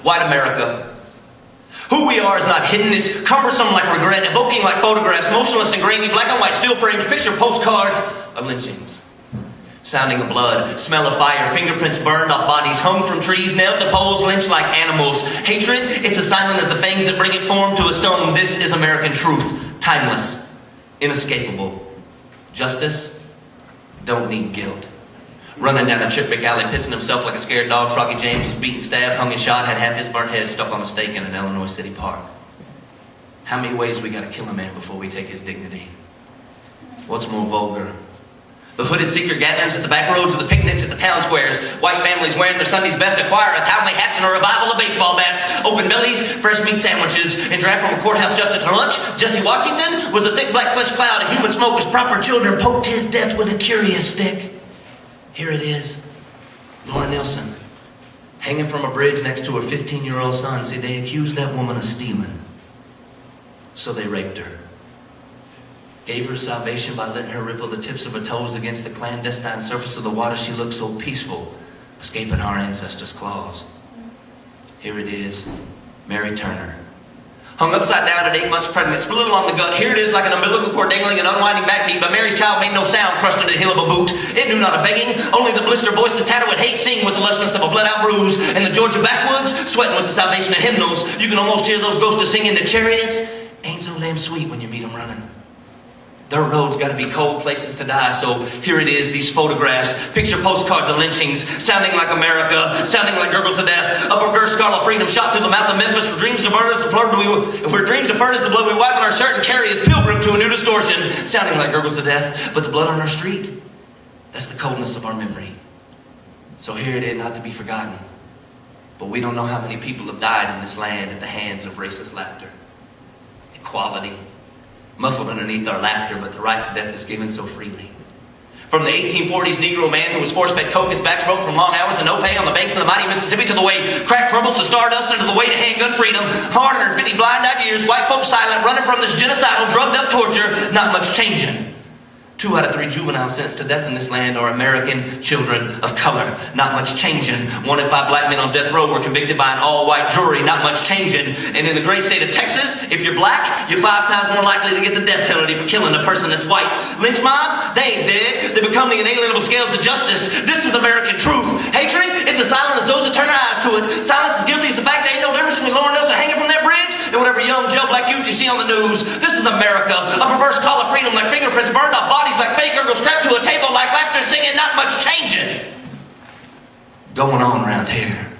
White America. Who we are is not hidden. It's cumbersome like regret, evoking like photographs, motionless and grainy, black and white still frames, picture postcards of lynchings. Sounding of blood, smell of fire, fingerprints burned off bodies hung from trees, nailed to poles, lynched like animals. Hatred, it's as silent as the fangs that bring it form to a stone. This is American truth, timeless, inescapable. Justice, don't need guilt. Running down a Chipwick alley, pissing himself like a scared dog, Froggy James was beaten, stabbed, hung and shot, had half his burnt head stuck on a stake in an Illinois city park. How many ways we gotta kill a man before we take his dignity? What's more vulgar? The hooded seeker gatherings at the back roads of the picnics at the town squares. White families wearing their Sunday's best acquire a timely hats and a revival of baseball bats. Open bellies, fresh meat sandwiches, and dragged from a courthouse just after lunch. Jesse Washington was a thick black flesh cloud of human smoke as proper children poked his death with a curious stick. Here it is. Laura Nielsen, hanging from a bridge next to her 15-year-old son. See, they accused that woman of stealing. So they raped her. Gave her salvation by letting her ripple the tips of her toes against the clandestine surface of the water. She looked so peaceful, escaping our ancestors' claws. Here it is, Mary Turner. Hung upside down at 8 months pregnant, split along the gut. Here it is like an umbilical cord dangling and unwinding backbeat, but Mary's child made no sound, crushed into the heel of a boot. It knew not a begging, only the blister voices tattered with hate sing with the lushness of a bled-out bruise. And the Georgia backwoods, sweating with the salvation of hymnals. You can almost hear those ghosts singing in the chariots. Ain't so damn sweet when you meet them running. Their roads got to be cold places to die, so here it is, these photographs, picture postcards of lynchings, sounding like America, sounding like gurgles of death, upper-girth scarlet freedom shot through the mouth of Memphis, where dreams deferred as the blood we wipe on our shirt and carry as pilgrim to a new distortion, sounding like gurgles of death, but the blood on our street, that's the coldness of our memory. So here it is, not to be forgotten, but we don't know how many people have died in this land at the hands of racist laughter. Equality. Muffled underneath our laughter, but the right to death is given so freely. From the 1840s Negro man who was force-fed coke, his back's broke from long hours and no pay on the banks of the mighty Mississippi, to the way crack crumbles to stardust, and to the way to handgun freedom. 150 blind-eyed years, white folks silent, running from this genocidal, drugged-up torture, not much changing. 2 out of 3 juveniles sentenced to death in this land are American children of color. Not much changing. 1 in 5 black men on death row were convicted by an all-white jury. Not much changing. And in the great state of Texas, if you're black, you're 5 times more likely to get the death penalty for killing a person that's white. Lynch mobs, they ain't dead. They become the inalienable scales of justice. This is American truth. Hatred is as silent as those that turn their eyes to it. Silence as guilty as the fact there ain't no difference between Laura Nielsen hanging from that bridge and whatever young Joe Black youth you see on the news. This is America. A perverse call of freedom like fingerprints burned off bodies, like fake gurgles strapped to a table, like laughter singing, not much changing going on around here.